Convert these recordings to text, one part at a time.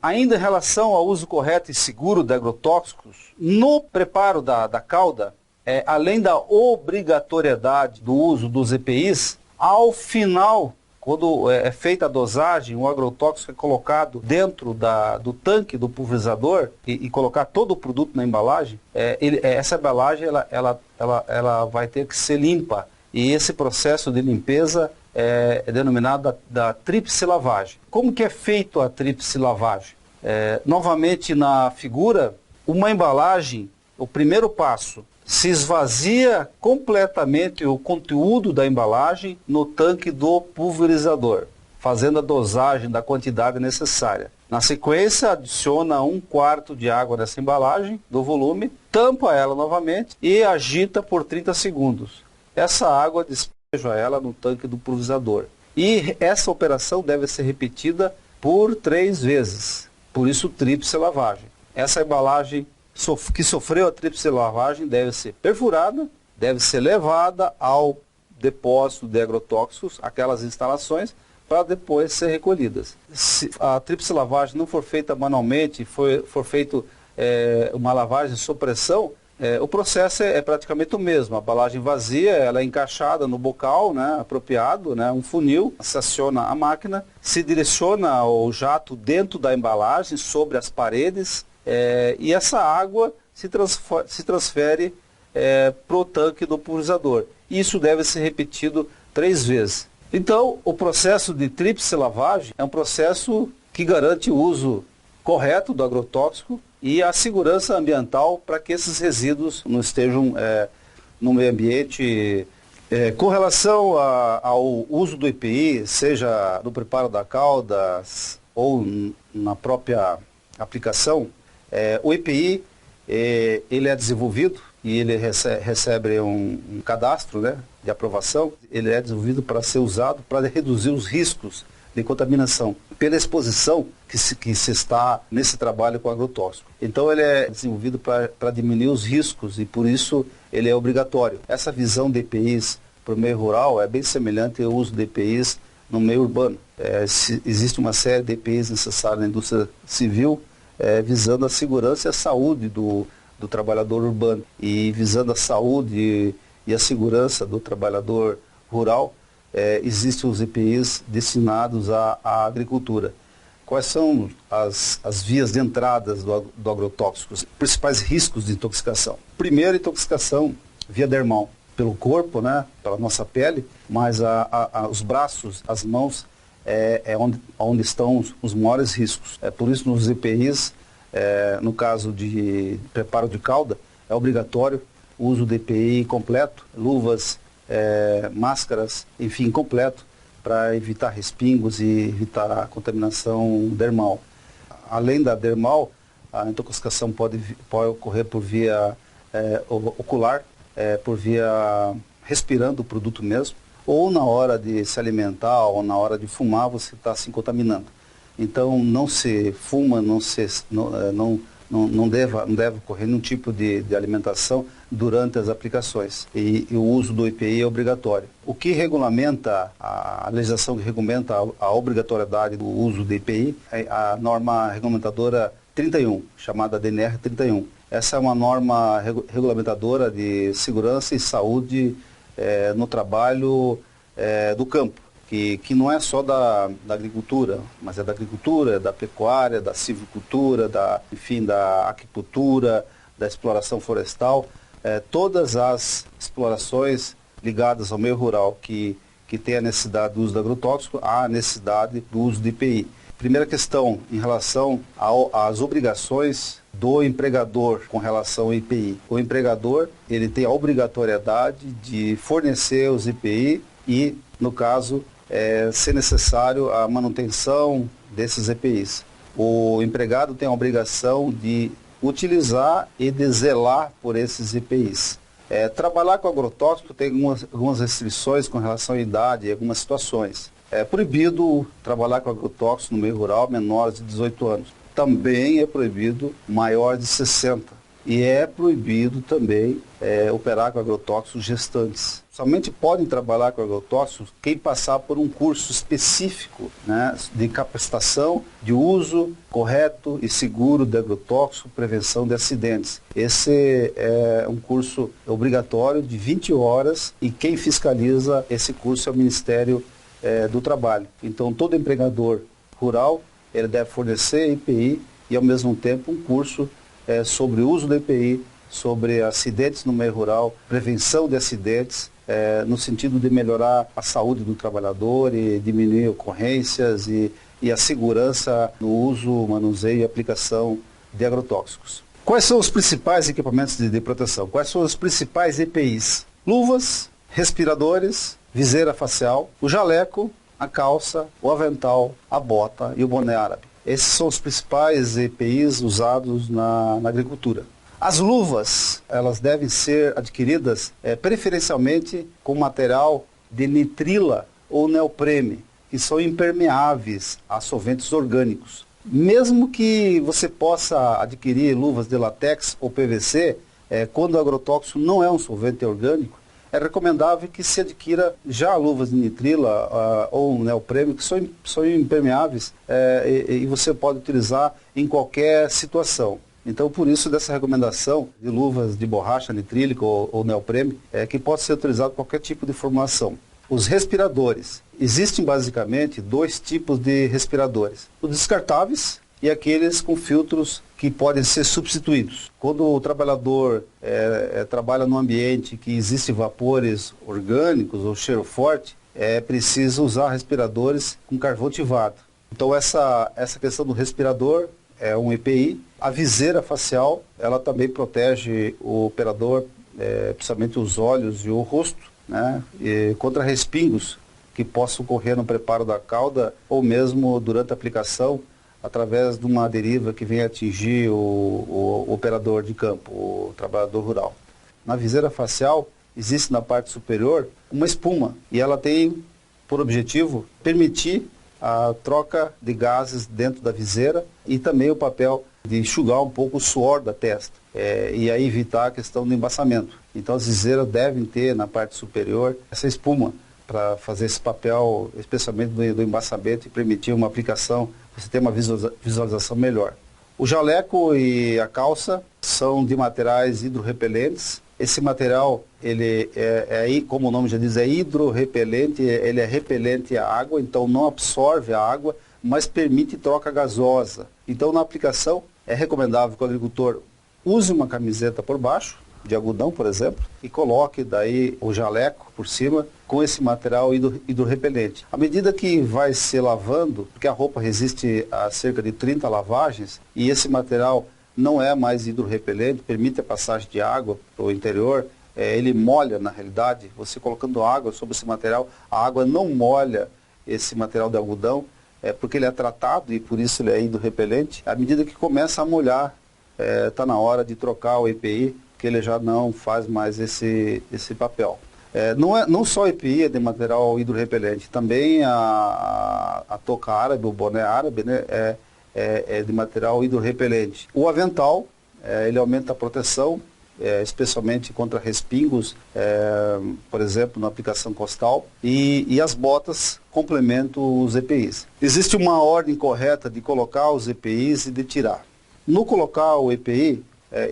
Ainda em relação ao uso correto e seguro de agrotóxicos, no preparo da calda, além da obrigatoriedade do uso dos EPIs, ao final, quando é feita a dosagem, o agrotóxico é colocado dentro do tanque do pulverizador e colocar todo o produto na embalagem, essa embalagem ela vai ter que ser limpa. E esse processo de limpeza é denominado da tríplice lavagem. Como que é feito a tríplice lavagem? Novamente na figura, uma embalagem, o primeiro passo, se esvazia completamente o conteúdo da embalagem no tanque do pulverizador, fazendo a dosagem da quantidade necessária. Na sequência, adiciona 1/4 de água nessa embalagem, do volume, tampa ela novamente e agita por 30 segundos. Essa água despeja ela no tanque do pulverizador. E essa operação deve ser repetida por 3 vezes. Por isso, tríplice lavagem. Essa embalagem que sofreu a tríplice lavagem deve ser perfurada, deve ser levada ao depósito de agrotóxicos, aquelas instalações, para depois ser recolhidas. Se a tríplice lavagem não for feita manualmente, for feito uma lavagem sob pressão, o processo é praticamente o mesmo. A embalagem vazia, ela é encaixada no bocal, né, apropriado, né, um funil, se aciona a máquina, se direciona o jato dentro da embalagem, sobre as paredes, e essa água se transfere para o tanque do pulverizador. Isso deve ser repetido 3 vezes. Então, o processo de tríplice lavagem é um processo que garante o uso correto do agrotóxico e a segurança ambiental para que esses resíduos não estejam no meio ambiente. Com relação ao uso do EPI, seja no preparo da calda ou na própria aplicação, o EPI ele é desenvolvido e ele recebe um cadastro, né, de aprovação. Ele é desenvolvido para ser usado para reduzir os riscos de contaminação pela exposição que se está nesse trabalho com agrotóxico. Então ele é desenvolvido para diminuir os riscos e por isso ele é obrigatório. Essa visão de EPIs para o meio rural é bem semelhante ao uso de EPIs no meio urbano. Existe uma série de EPIs necessárias na indústria civil visando a segurança e a saúde do trabalhador urbano e visando a saúde e a segurança do trabalhador rural. Existem os EPIs destinados à agricultura. Quais são as vias de entrada do agrotóxico? Os principais riscos de intoxicação. Primeiro, intoxicação via dermal, pelo corpo, né, pela nossa pele, mas os braços, as mãos, onde estão os maiores riscos. Por isso, nos EPIs, no caso de preparo de calda, é obrigatório o uso de EPI completo, luvas, máscaras, enfim, completo, para evitar respingos e evitar a contaminação dermal. Além da dermal, a intoxicação pode ocorrer por via ocular, por via respirando o produto mesmo, ou na hora de se alimentar, ou na hora de fumar, você está se contaminando. Então, não se fuma, não deve ocorrer nenhum tipo de alimentação durante as aplicações. E o uso do EPI é obrigatório. O que regulamenta, a legislação que regulamenta a obrigatoriedade do uso do EPI é a norma regulamentadora 31, chamada DNR 31. Essa é uma norma regulamentadora de segurança e saúde no trabalho do campo. Que não é só da agricultura, mas é da agricultura, da pecuária, da silvicultura, da aquicultura, da exploração florestal. Todas as explorações ligadas ao meio rural que tem a necessidade do uso do agrotóxico, há a necessidade do uso de EPI. Primeira questão, em relação às obrigações do empregador com relação ao EPI. O empregador, ele tem a obrigatoriedade de fornecer os EPI e, no caso, ser necessário a manutenção desses EPIs. O empregado tem a obrigação de utilizar e de zelar por esses EPIs. Trabalhar com agrotóxico tem algumas restrições com relação à idade e algumas situações. É proibido trabalhar com agrotóxico no meio rural menores de 18 anos. Também é proibido maior de 60. E é proibido também operar com agrotóxicos gestantes. Somente podem trabalhar com agrotóxicos quem passar por um curso específico, né, de capacitação de uso correto e seguro de agrotóxico, prevenção de acidentes. Esse é um curso obrigatório de 20 horas e quem fiscaliza esse curso é o Ministério do Trabalho. Então, todo empregador rural ele deve fornecer EPI e, ao mesmo tempo, um curso sobre o uso do EPI, sobre acidentes no meio rural, prevenção de acidentes, no sentido de melhorar a saúde do trabalhador e diminuir ocorrências e a segurança no uso, manuseio e aplicação de agrotóxicos. Quais são os principais equipamentos de proteção? Quais são os principais EPIs? Luvas, respiradores, viseira facial, o jaleco, a calça, o avental, a bota e o boné árabe. Esses são os principais EPIs usados na agricultura. As luvas, elas devem ser adquiridas preferencialmente com material de nitrila ou neoprene, que são impermeáveis a solventes orgânicos. Mesmo que você possa adquirir luvas de látex ou PVC, quando o agrotóxico não é um solvente orgânico, é recomendável que se adquira já luvas de nitrila ou neoprene, que são impermeáveis e você pode utilizar em qualquer situação. Então, por isso, dessa recomendação de luvas de borracha nitrílica ou neoprene, que pode ser utilizado em qualquer tipo de formulação. Os respiradores. Existem basicamente dois tipos de respiradores. Os descartáveis e aqueles com filtros que podem ser substituídos. Quando o trabalhador trabalha num ambiente que existem vapores orgânicos ou cheiro forte, é preciso usar respiradores com carvão ativado. Então, essa questão do respirador é um EPI. A viseira facial, ela também protege o operador, principalmente os olhos e o rosto, né, contra respingos que possam ocorrer no preparo da cauda ou mesmo durante a aplicação através de uma deriva que venha atingir o operador de campo, o trabalhador rural. Na viseira facial, existe na parte superior uma espuma e ela tem por objetivo permitir a troca de gases dentro da viseira e também o papel de enxugar um pouco o suor da testa e aí evitar a questão do embaçamento. Então as viseiras devem ter na parte superior essa espuma para fazer esse papel, especialmente do embaçamento e permitir uma aplicação, você ter uma visualização melhor. O jaleco e a calça são de materiais hidrorrepelentes. Esse material, ele como o nome já diz, é hidrorrepelente, ele é repelente à água, então não absorve a água, mas permite troca gasosa. Então, na aplicação, é recomendável que o agricultor use uma camiseta por baixo, de algodão, por exemplo, e coloque daí o jaleco por cima com esse material hidrorrepelente. À medida que vai se lavando, porque a roupa resiste a cerca de 30 lavagens, e esse material não é mais hidrorrepelente, permite a passagem de água para o interior, ele molha na realidade, você colocando água sobre esse material, a água não molha esse material de algodão, porque ele é tratado e por isso ele é hidrorrepelente. À medida que começa a molhar, está na hora de trocar o EPI, que ele já não faz mais esse papel. Não só a EPI é de material hidrorrepelente, também a touca árabe, o boné árabe, né, é de material hidrorrepelente. O avental, ele aumenta a proteção, especialmente contra respingos, por exemplo, na aplicação costal, e as botas complementam os EPIs. Existe uma ordem correta de colocar os EPIs e de tirar. No colocar o EPI,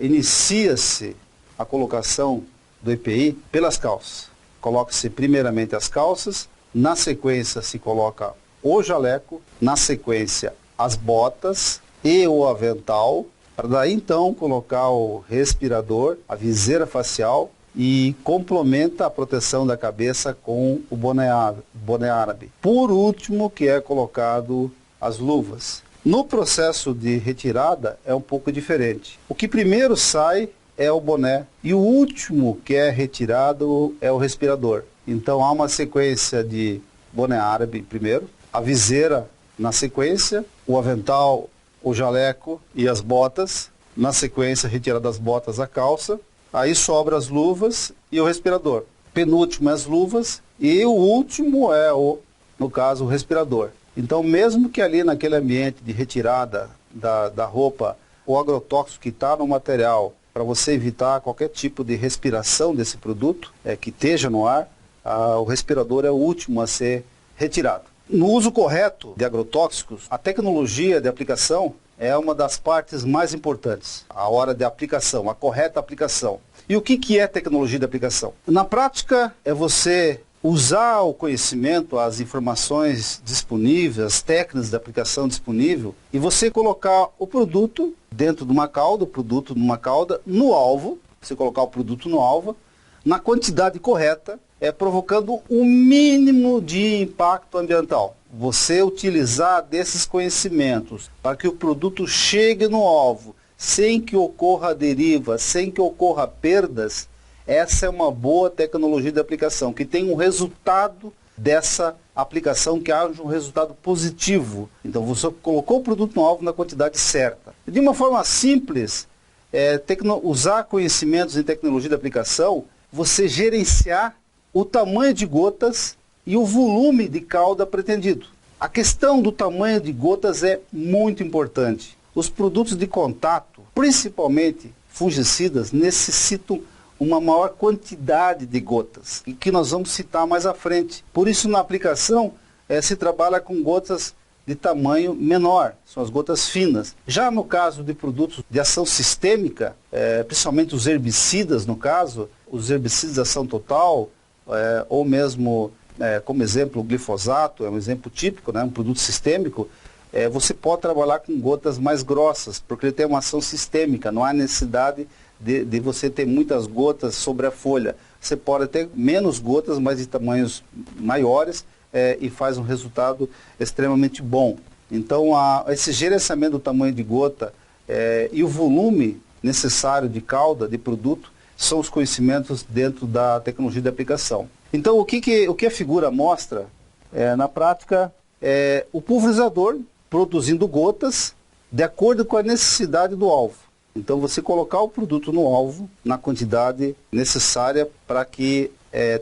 inicia-se a colocação do EPI pelas calças. Coloca-se primeiramente as calças, na sequência se coloca o jaleco, na sequência as botas e o avental, para daí então colocar o respirador, a viseira facial e complementa a proteção da cabeça com o boné árabe. Por último, que é colocado as luvas. No processo de retirada é um pouco diferente. O que primeiro sai é o boné e o último que é retirado é o respirador. Então há uma sequência de boné árabe primeiro, a viseira na sequência, o avental, o jaleco e as botas, na sequência retirada das botas a calça, aí sobra as luvas e o respirador. Penúltimo é as luvas e o último no caso, o respirador. Então, mesmo que ali naquele ambiente de retirada da roupa, o agrotóxico que está no material para você evitar qualquer tipo de respiração desse produto que esteja no ar. O respirador é o último a ser retirado. No uso correto de agrotóxicos, a tecnologia de aplicação é uma das partes mais importantes. A hora de aplicação, a correta aplicação. E o que é tecnologia de aplicação? Na prática, é você usar o conhecimento, as informações disponíveis, as técnicas de aplicação disponível, e você colocar o produto dentro de uma cauda, no alvo, você colocar o produto no alvo, na quantidade correta, provocando o mínimo de impacto ambiental. Você utilizar desses conhecimentos para que o produto chegue no alvo, sem que ocorra deriva, sem que ocorra perdas, essa é uma boa tecnologia de aplicação, que tem um resultado dessa aplicação, que haja um resultado positivo. Então você colocou o produto no alvo na quantidade certa. De uma forma simples, usar conhecimentos em tecnologia de aplicação, você gerenciar o tamanho de gotas e o volume de cauda pretendido. A questão do tamanho de gotas é muito importante. Os produtos de contato, principalmente fungicidas, necessitam uma maior quantidade de gotas, e que nós vamos citar mais à frente. Por isso, na aplicação, se trabalha com gotas de tamanho menor, são as gotas finas. Já no caso de produtos de ação sistêmica, principalmente os herbicidas, no caso, os herbicidas de ação total, ou mesmo, como exemplo, o glifosato, é um exemplo típico, né, um produto sistêmico, você pode trabalhar com gotas mais grossas, porque ele tem uma ação sistêmica, não há necessidade de você ter muitas gotas sobre a folha. Você pode ter menos gotas, mas de tamanhos maiores, e faz um resultado extremamente bom. Então, esse gerenciamento do tamanho de gota e o volume necessário de cauda, de produto, são os conhecimentos dentro da tecnologia de aplicação. Então, o que a figura mostra, na prática, é o pulverizador produzindo gotas de acordo com a necessidade do alvo. Então, você colocar o produto no alvo, na quantidade necessária para que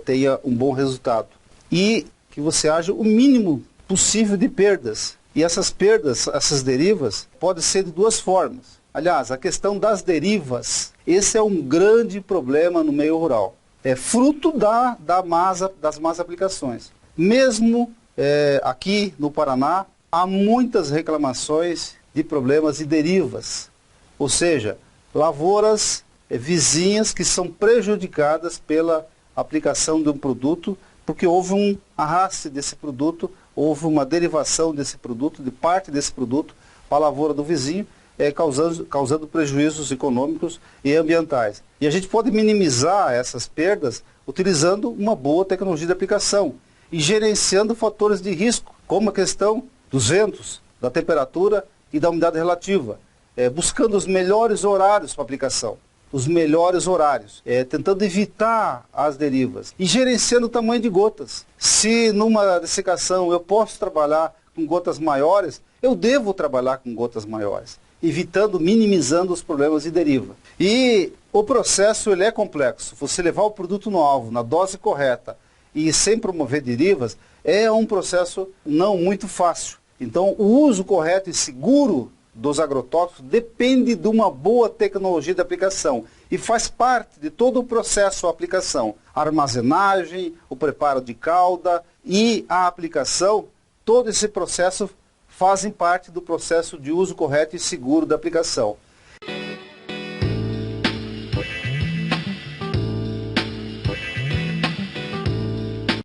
tenha um bom resultado. E que você haja o mínimo possível de perdas. E essas perdas, essas derivas, podem ser de duas formas. Aliás, a questão das derivas, esse é um grande problema no meio rural. É fruto das más aplicações. Mesmo aqui no Paraná, há muitas reclamações de problemas de derivas. Ou seja, lavouras vizinhas que são prejudicadas pela aplicação de um produto, porque houve um arraste desse produto, houve uma derivação desse produto, de parte desse produto, para a lavoura do vizinho, causando prejuízos econômicos e ambientais. E a gente pode minimizar essas perdas utilizando uma boa tecnologia de aplicação e gerenciando fatores de risco, como a questão dos ventos, da temperatura e da umidade relativa. Buscando os melhores horários para aplicação, os melhores horários, tentando evitar as derivas e gerenciando o tamanho de gotas. Se numa dessecação eu posso trabalhar com gotas maiores, eu devo trabalhar com gotas maiores, minimizando os problemas de deriva. E o processo ele é complexo. Você levar o produto no alvo, na dose correta e sem promover derivas, é um processo não muito fácil. Então, o uso correto e seguro dos agrotóxicos depende de uma boa tecnologia de aplicação e faz parte de todo o processo de aplicação. A armazenagem, o preparo de cauda e a aplicação, todo esse processo fazem parte do processo de uso correto e seguro da aplicação.